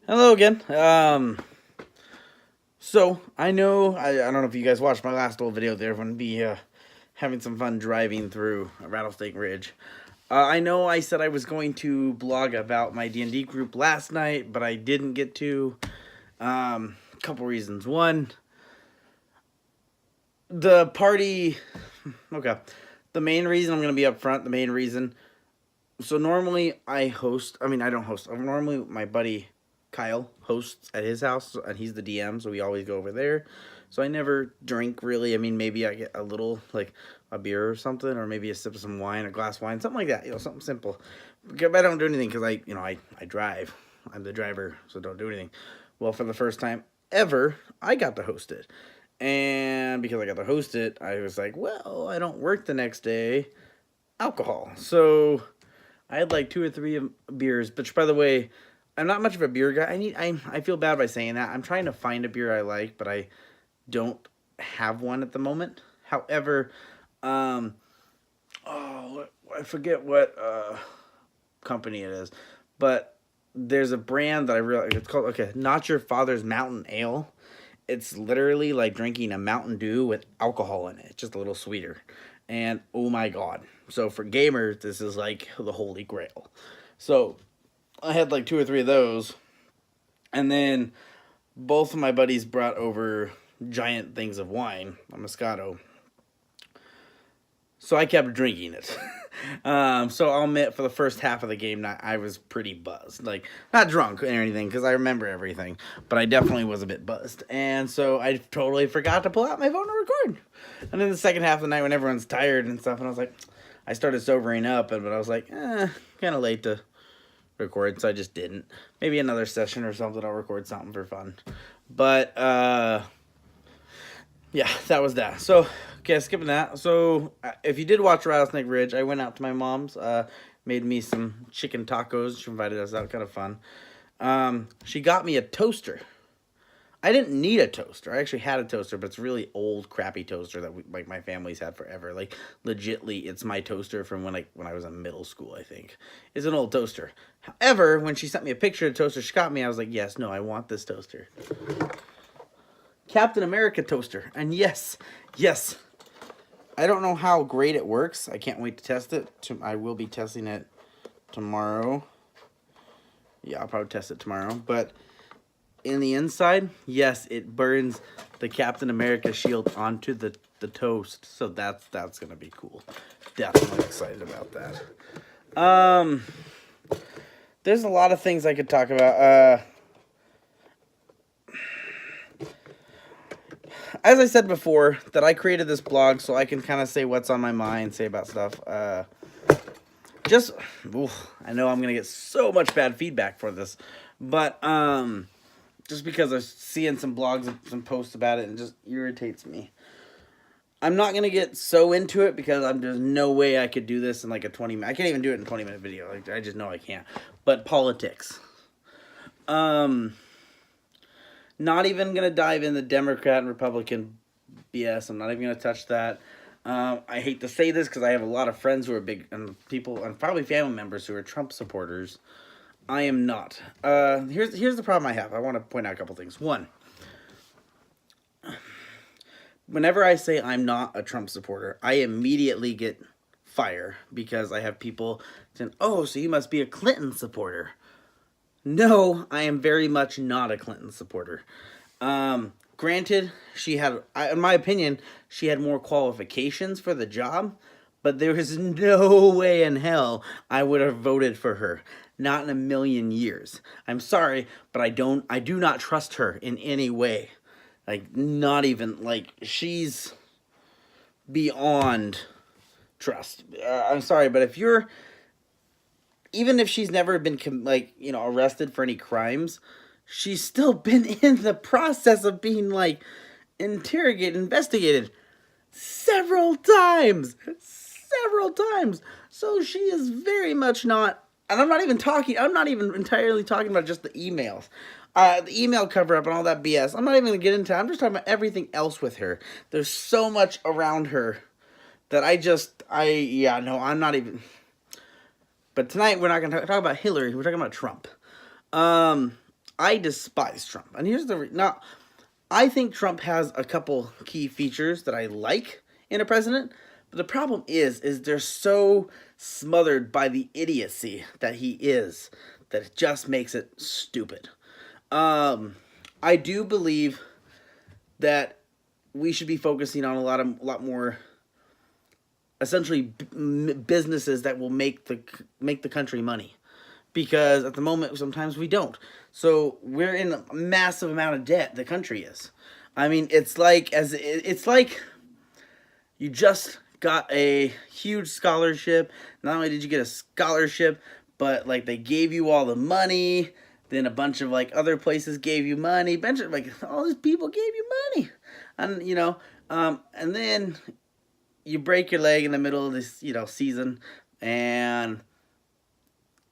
Hello again. So I know I don't know if you guys watched my last old video there. I'm gonna be having some fun driving through Rattlesnake Ridge. I know I said I was going to blog about my D&D group last night, but I didn't get to. Couple reasons. One, the party. Okay, the main reason I'm gonna be up front. The main reason. So normally I host. I mean, I don't host. Normally my buddy Kyle hosts at his house, and he's the DM, so we always go over there. So I never drink really. I mean, maybe I get a little, like a beer or something, or maybe a sip of some wine, a glass of wine, something like that. Something simple. But I don't do anything because I drive. I'm the driver, so don't do anything. Well, for the first time ever, I got to host it, and because I got to host it, I was like, well, I don't work the next day. Alcohol. So I had like two or three beers, which by the way, I'm not much of a beer guy. I feel bad by saying that. I'm trying to find a beer I like, but I don't have one at the moment. However, um, oh, I forget what company it is, but there's a brand that I really it's called Not Your Father's Mountain Ale. It's literally like drinking a Mountain Dew with alcohol in it, just a little sweeter. And oh my god. So for gamers, this is like the holy grail. So I had like two or three of those, and then both of my buddies brought over giant things of wine, a Moscato. So I kept drinking it. So I'll admit, for the first half of the game, I was pretty buzzed. Like, not drunk or anything, because I remember everything, but I definitely was a bit buzzed. And so I totally forgot to pull out my phone to record. And then the second half of the night, when everyone's tired and stuff, and I was like, I started sobering up, but I was like, kind of late to record, so I just didn't. Maybe another session or something, I'll record something for fun. But, yeah, that was that. So, okay, skipping that. So, if you did watch Rattlesnake Ridge, I went out to my mom's, made me some chicken tacos. She invited us out, kind of fun. She got me a toaster. I didn't need a toaster. I actually had a toaster, but it's a really old, crappy toaster that like my family's had forever. Like, legitly, it's my toaster from when I was in middle school. I think it's an old toaster. However, when she sent me a picture of the toaster she got me, I was like, yes, no, I want this toaster. Captain America toaster, and yes, yes. I don't know how great it works. I can't wait to test it. I will be testing it tomorrow. Yeah, I'll probably test it tomorrow, but in the inside, yes, it burns the Captain America shield onto the toast. So that's gonna be cool. Definitely excited about that. There's a lot of things I could talk about. As I said before, that I created this blog so I can kind of say what's on my mind, say about stuff. Just, I know I'm gonna get so much bad feedback for this, but just because I'm seeing some blogs and some posts about it, and it just irritates me. I'm not gonna get so into it because there's no way I could do this in like a 20 minute. I can't even do it in a 20-minute video. Like, I just know I can't. But politics. Not even gonna dive in the Democrat and Republican BS. I'm not even gonna touch that. I hate to say this because I have a lot of friends who are big and people and probably family members who are Trump supporters. I am not. Here's the problem I have. I want to point out a couple things. One, whenever I say I'm not a Trump supporter, I immediately get fire because I have people saying, "Oh, so you must be a Clinton supporter." No, I am very much not a Clinton supporter. Granted, she had, in my opinion, she had more qualifications for the job, but there is no way in hell I would have voted for her. Not in a million years. I'm sorry, but I do not trust her in any way. Like, not even, like, she's beyond trust. I'm sorry, but even if she's never been arrested for any crimes, she's still been in the process of being like interrogated, investigated several times. So she is very much not. And I'm not even entirely talking about just the emails. The email cover up and all that BS. I'm not even going to get into it. I'm just talking about everything else with her. There's so much around her that I'm not even. But tonight we're not going to talk about Hillary. We're talking about Trump. I despise Trump. And here's the now I think Trump has a couple key features that I like in a president, but the problem is they're so smothered by the idiocy that he is that it just makes it stupid. I do believe that we should be focusing on a lot more essentially businesses that will make the country money, because at the moment sometimes we don't. So we're in a massive amount of debt. The country is. I mean, it's like you just got a huge scholarship. Not only did you get a scholarship, but like they gave you all the money. Then a bunch of like other places gave you money. Bunch of like all these people gave you money, and and then you break your leg in the middle of this season, and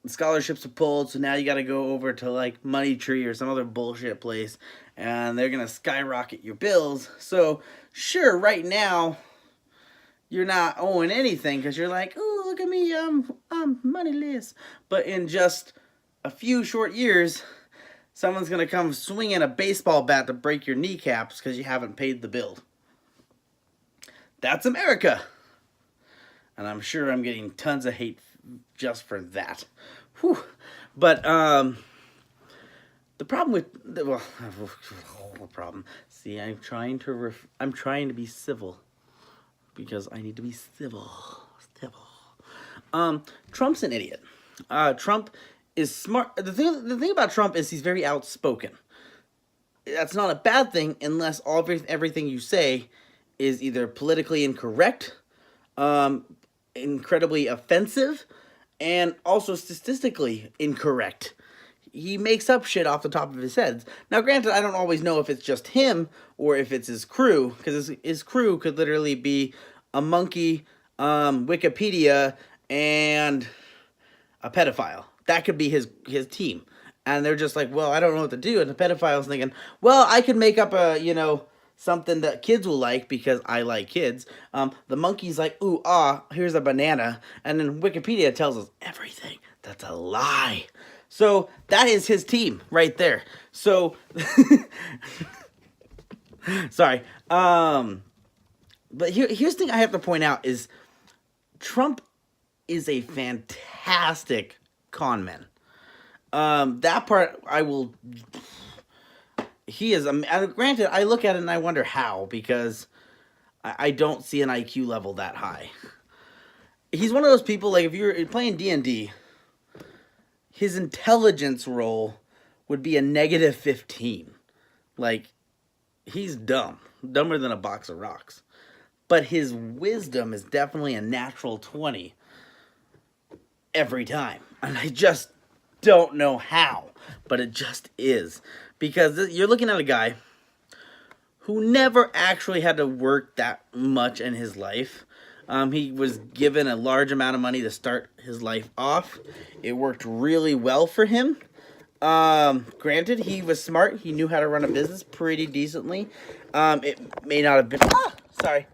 the scholarships are pulled, so now you got to go over to like Money Tree or some other bullshit place, and they're gonna skyrocket your bills. So sure, right now you're not owing anything because you're like, oh, look at me, I'm moneyless. But in just a few short years, someone's gonna come swinging a baseball bat to break your kneecaps because you haven't paid the bill. That's America, and I'm sure I'm getting tons of hate just for that. Whew. But the problem with what problem? See, I'm trying to be civil because I need to be civil. Trump's an idiot. Trump is smart. The thing about Trump is he's very outspoken. That's not a bad thing unless everything you say is either politically incorrect, incredibly offensive, and also statistically incorrect. He makes up shit off the top of his head. Now, granted, I don't always know if it's just him or if it's his crew, because his crew could literally be a monkey, Wikipedia, and a pedophile. That could be his team. And they're just like, well, I don't know what to do. And the pedophile's thinking, well, I could make up something that kids will like because I like kids. The monkey's like, ooh, here's a banana. And then Wikipedia tells us everything. That's a lie. So that is his team right there. So, sorry. But here's the thing I have to point out is Trump is a fantastic con man. That part I will... He is, granted, I look at it and I wonder how, because I don't see an IQ level that high. He's one of those people, like, if you're playing D&D, his intelligence roll would be a negative 15. Like, he's dumb. Dumber than a box of rocks. But his wisdom is definitely a natural 20 every time. And I just don't know how, but it just is. Because you're looking at a guy who never actually had to work that much in his life. He was given a large amount of money to start his life off. It worked really well for him. Granted, he was smart. He knew how to run a business pretty decently. It may not have been... sorry.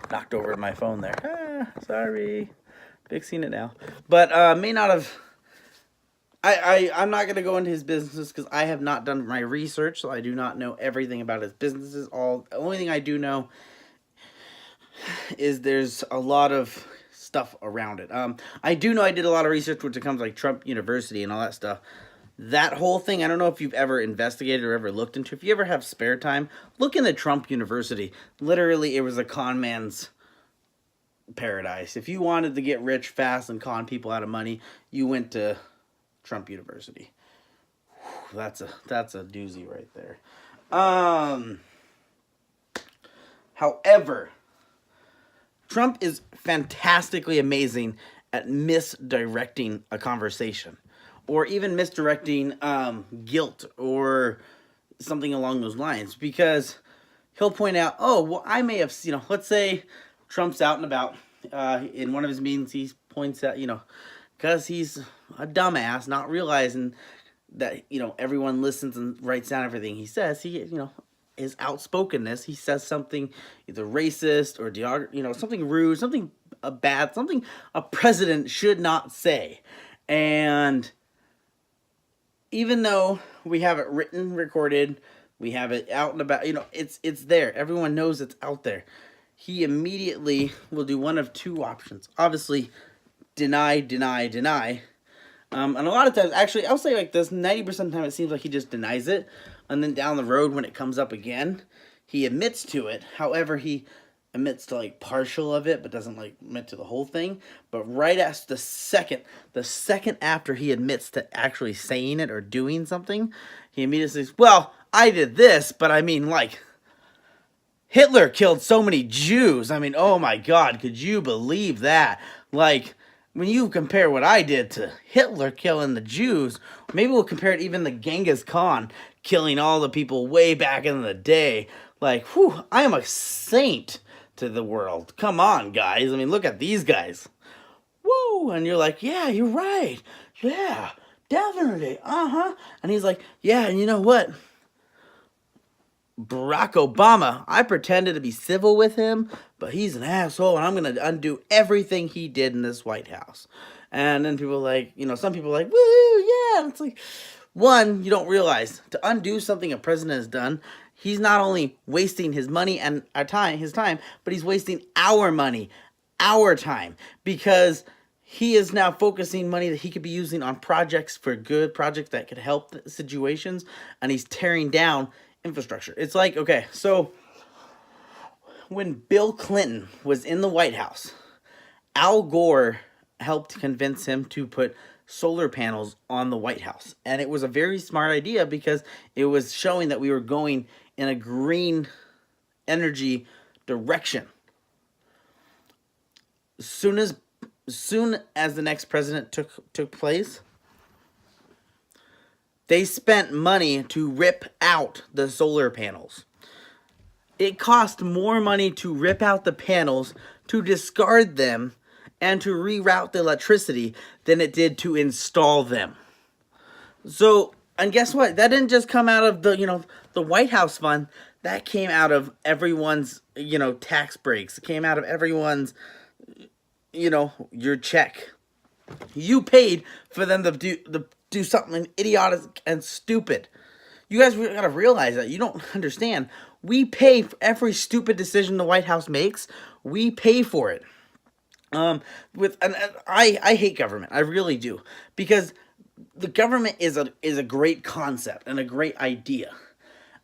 Knocked over my phone there. Sorry. Fixing it now. But may not have... I'm not going to go into his businesses because I have not done my research, so I do not know everything about his businesses. The only thing I do know is there's a lot of stuff around it. I do know I did a lot of research when it comes like Trump University and all that stuff. That whole thing, I don't know if you've ever investigated or ever looked into. If you ever have spare time, look into Trump University. Literally, it was a con man's paradise. If you wanted to get rich fast and con people out of money, you went to Trump University. That's a doozy right there. However, Trump is fantastically amazing at misdirecting a conversation, or even misdirecting guilt or something along those lines, because he'll point out, oh, well, I may have, let's say Trump's out and about, in one of his meetings, he points out, because he's a dumbass, not realizing that, everyone listens and writes down everything he says. He, his outspokenness, he says something either racist or, something rude, something bad, something a president should not say. And even though we have it written, recorded, we have it out and about, it's there. Everyone knows it's out there. He immediately will do one of two options. Obviously, deny, deny, deny. And a lot of times, actually, I'll say like this, 90% of the time it seems like he just denies it. And then down the road when it comes up again, he admits to it. However, he admits to like partial of it, but doesn't like admit to the whole thing. But right as the second after he admits to actually saying it or doing something, he immediately says, well, I did this, but I mean like Hitler killed so many Jews. I mean, oh my God, could you believe that? Like, when you compare what I did to Hitler killing the Jews, maybe we'll compare it even to Genghis Khan killing all the people way back in the day. Like, whew, I am a saint to the world. Come on, guys. I mean, look at these guys. Woo! And you're like, yeah, you're right. Yeah, definitely. Uh-huh. And he's like, yeah, and you know what? Barack Obama, I pretended to be civil with him, but he's an asshole, and I'm going to undo everything he did in this White House. And then people like, some people are like, woo, yeah. And it's like, one, you don't realize to undo something a president has done, he's not only wasting his money and his time, but he's wasting our money, our time, because he is now focusing money that he could be using on projects for good, projects that could help situations, and he's tearing down infrastructure. It's like, okay, so when Bill Clinton was in the White House, Al Gore helped convince him to put solar panels on the White House. And it was a very smart idea because it was showing that we were going in a green energy direction. Soon as the next president took place, they spent money to rip out the solar panels. It cost more money to rip out the panels, to discard them, and to reroute the electricity than it did to install them. So, and guess what? That didn't just come out of the White House fund. That came out of everyone's, tax breaks. It came out of everyone's, your check. You paid for them to do something idiotic and stupid. You guys gotta realize that. You don't understand. We pay for every stupid decision the White House makes. We pay for it. I hate government. I really do, because the government is a great concept and a great idea.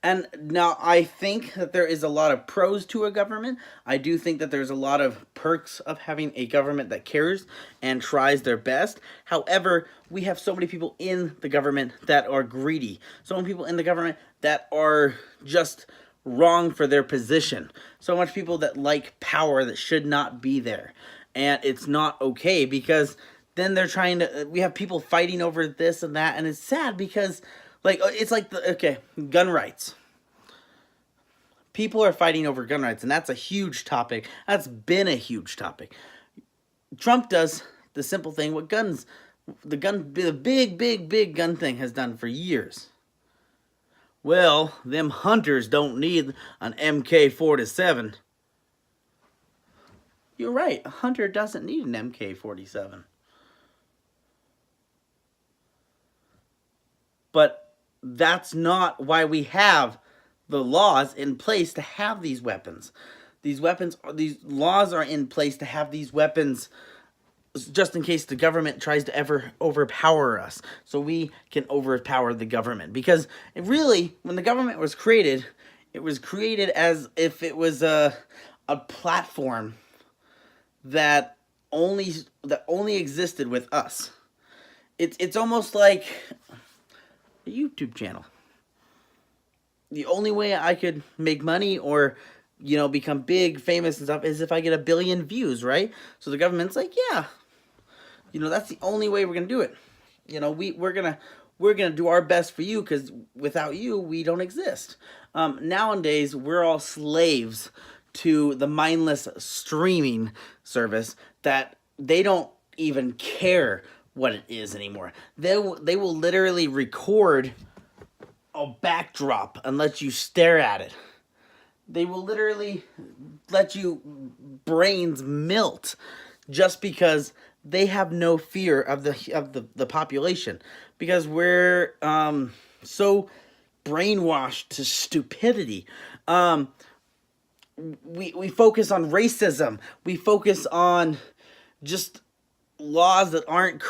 And now I think that there is a lot of pros to a government. I do think that there's a lot of perks of having a government that cares and tries their best. However, we have so many people in the government that are greedy. So many people in the government that are just wrong for their position. So much people that like power that should not be there. And it's not okay, because then they're we have people fighting over this and that. And it's sad because it's like gun rights. People are fighting over gun rights, and that's a huge topic. That's been a huge topic. Trump does the simple thing what the big gun thing has done for years. Well, them hunters don't need an MK-47. You're right, a hunter doesn't need an MK-47. But that's not why we have the laws in place to have these weapons. These laws are in place to have these weapons just in case the government tries to ever overpower us, so we can overpower the government. Because when the government was created, it was created as if it was a platform that only existed with us. It's almost like a YouTube channel. The only way I could make money or become big, famous and stuff is if I get 1 billion views, right? So the government's like, yeah, that's the only way we're gonna do it. We're gonna do our best for you, because without you, we don't exist. Nowadays, we're all slaves to the mindless streaming service that they don't even care what it is anymore. They will literally record a backdrop and let you stare at it. They will literally let you brains melt just because they have no fear of the population, because we're so brainwashed to stupidity. We focus on racism. We focus on just laws that aren't,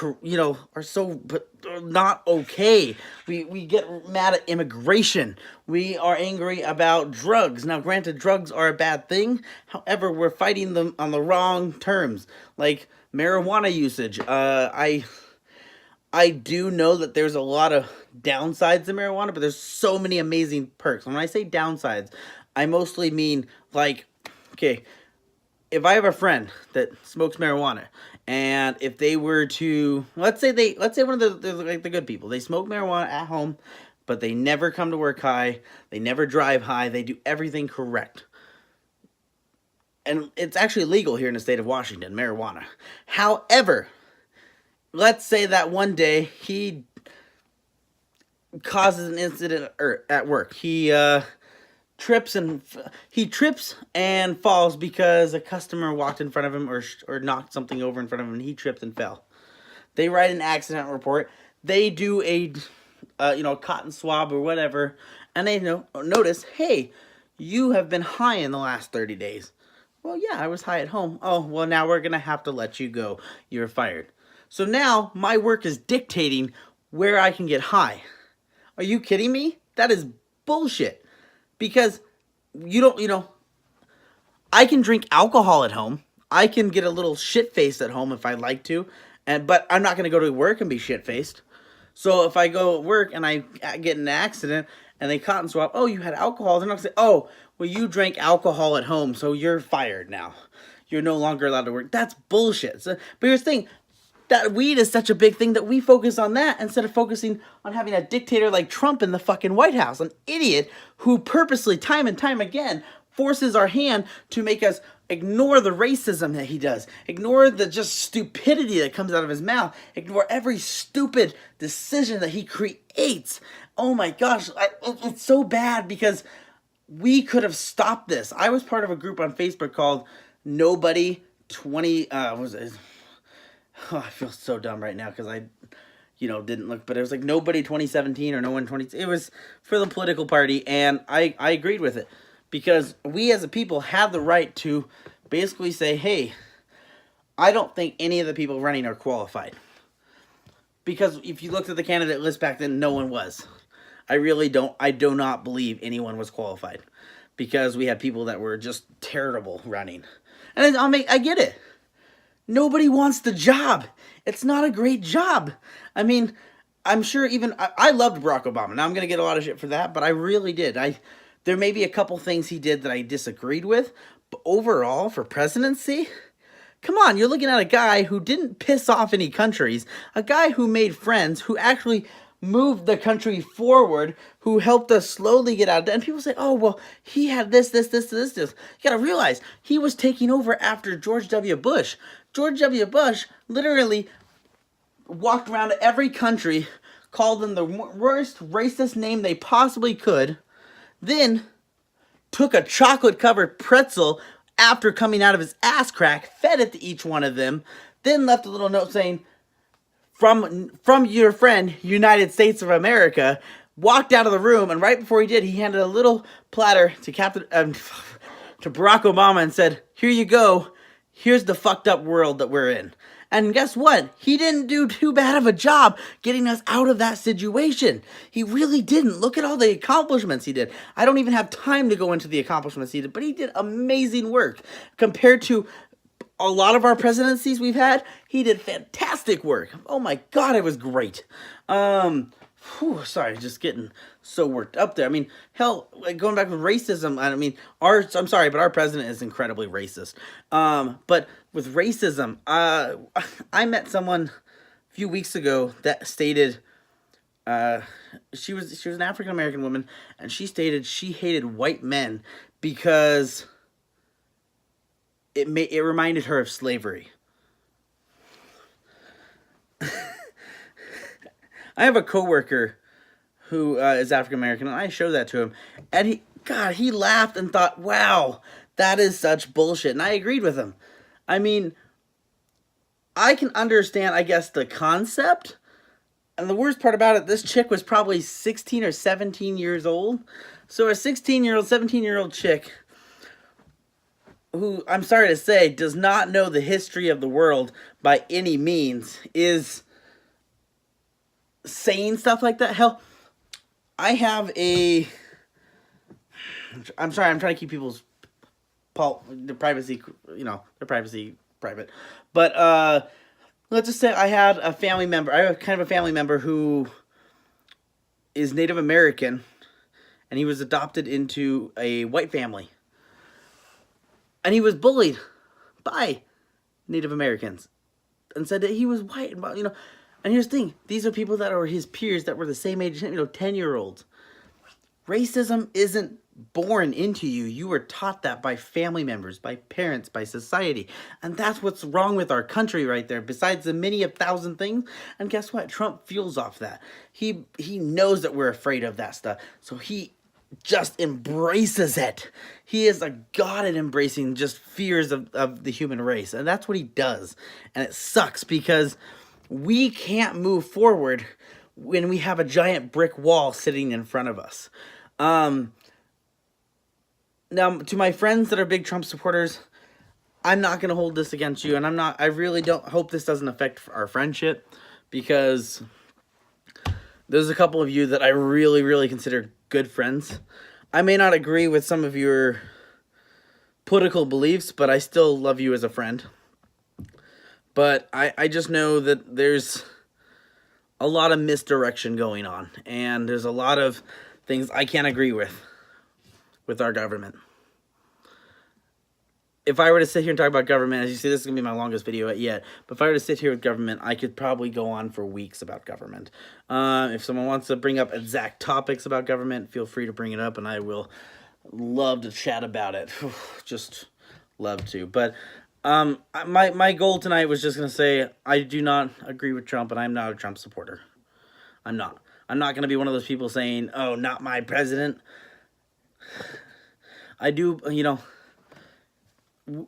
are so, but not okay. We get mad at immigration. We are angry about drugs. Now, granted, drugs are a bad thing. However, we're fighting them on the wrong terms, like marijuana usage. I do know that there's a lot of downsides to marijuana, but there's so many amazing perks. When I say downsides, I mostly mean, like, okay, if I have a friend that smokes marijuana, and if they were to, let's say one of like the good people, they smoke marijuana at home, but they never come to work high, they never drive high, they do everything correct. And it's actually legal here in the state of Washington, marijuana. However, let's say that one day he causes an incident at work. Trips and falls because a customer walked in front of him, or knocked something over in front of him, and he tripped and fell. They write an accident report. They do a cotton swab or whatever, and they notice, hey, you have been high in the last 30 days. Well, yeah, I was high at home. Oh, well, now we're gonna have to let you go. You're fired. So now my work is dictating where I can get high. Are you kidding me? That is bullshit. Because you don't, I can drink alcohol at home. I can get a little shit-faced at home if I'd like to, but I'm not going to go to work and be shit-faced. So if I go at work and I get in an accident and they cotton swab, oh, you had alcohol, they're not going to say, oh, well, you drank alcohol at home, so you're fired now. You're no longer allowed to work. That's bullshit. So, but here's the thing. That weed is such a big thing that we focus on that instead of focusing on having a dictator like Trump in the fucking White House. An idiot who purposely, time and time again, forces our hand to make us ignore the racism that he does. Ignore the just stupidity that comes out of his mouth. Ignore every stupid decision that he creates. Oh my gosh, it's so bad because we could have stopped this. I was part of a group on Facebook called Nobody 20, what was it? Oh, I feel so dumb right now because I, didn't look, but it was like Nobody 2017 or No One 20. It was for the political party, and I agreed with it because we as a people have the right to basically say, hey, I don't think any of the people running are qualified. Because if you looked at the candidate list back then, no one was. I do not believe anyone was qualified because we had people that were just terrible running. And I get it. Nobody wants the job. It's not a great job. I mean, I'm sure I loved Barack Obama. Now I'm going to get a lot of shit for that, but I really did. There may be a couple things he did that I disagreed with, but overall, for presidency, come on, you're looking at a guy who didn't piss off any countries, a guy who made friends, who actually moved the country forward, who helped us slowly get out of debt. And people say, oh, well, he had this. You gotta realize, he was taking over after George W. Bush. George W. Bush literally walked around to every country, called them the worst racist name they possibly could, then took a chocolate-covered pretzel after coming out of his ass crack, fed it to each one of them, then left a little note saying, from your friend, United States of America, walked out of the room, and right before he did, he handed a little platter to to Barack Obama and said, here you go, here's the fucked up world that we're in. And guess what? He didn't do too bad of a job getting us out of that situation. He really didn't. Look at all the accomplishments he did. I don't even have time to go into the accomplishments he did, but he did amazing work. Compared to a lot of our presidencies we've had, he did fantastic work. Oh my God, it was great. Sorry, just getting so worked up there. I mean, hell, like going back with racism, I mean, I'm sorry, but our president is incredibly racist. But with racism, I met someone a few weeks ago that stated, she was an African American woman, and she stated she hated white men because it reminded her of slavery. I have a coworker who is African American, and I showed that to him, and he laughed and thought, "Wow, that is such bullshit." And I agreed with him. I mean, I can understand, I guess, the concept. And the worst part about it, this chick was probably 16 or 17 years old. So a 16-year-old, 17-year-old chick who, I'm sorry to say, does not know the history of the world by any means, is saying stuff like that. Hell, I have a... I'm sorry, I'm trying to keep people's their privacy, their privacy private. But let's just say I had a family member. I have kind of a family member who is Native American, and he was adopted into a white family. And he was bullied by Native Americans and said that he was white. And here's the thing. These are people that are his peers that were the same age, 10-year-olds. Racism isn't born into you. You were taught that by family members, by parents, by society. And that's what's wrong with our country right there, besides the many a thousand things. And guess what? Trump fuels off that. He knows that we're afraid of that stuff. So he just embraces it. He is a god at embracing just fears of the human race. And that's what he does. And it sucks because we can't move forward when we have a giant brick wall sitting in front of us. Now, to my friends that are big Trump supporters, I'm not going to hold this against you. And I really don't hope this doesn't affect our friendship, because there's a couple of you that I really, really consider good friends. I may not agree with some of your political beliefs, but I still love you as a friend. But I just know that there's a lot of misdirection going on, and there's a lot of things I can't agree with our government. If I were to sit here and talk about government, as you see, this is going to be my longest video yet, but if I were to sit here with government, I could probably go on for weeks about government. If someone wants to bring up exact topics about government, feel free to bring it up, and I will love to chat about it. Just love to. But my goal tonight was just going to say, I do not agree with Trump, and I'm not a Trump supporter. I'm not. I'm not going to be one of those people saying, oh, not my president. I do,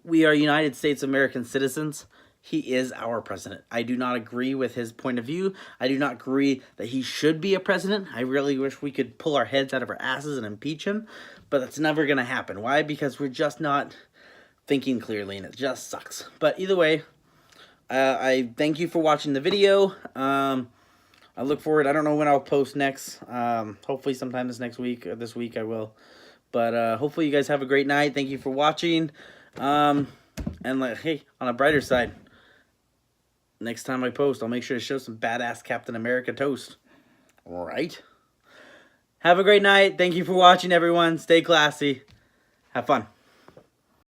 we are United States American citizens. He is our president. I do not agree with his point of view. I do not agree that he should be a president. I really wish we could pull our heads out of our asses and impeach him, but that's never going to happen. Why? Because we're just not thinking clearly, and it just sucks. But either way, I thank you for watching the video. I look forward. I don't know when I'll post next. Hopefully sometime this next week, or this week I will. But hopefully you guys have a great night. Thank you for watching. And hey, on a brighter side, next time I post, I'll make sure to show some badass Captain America toast. All right. Have a great night. Thank you for watching, everyone. Stay classy. Have fun.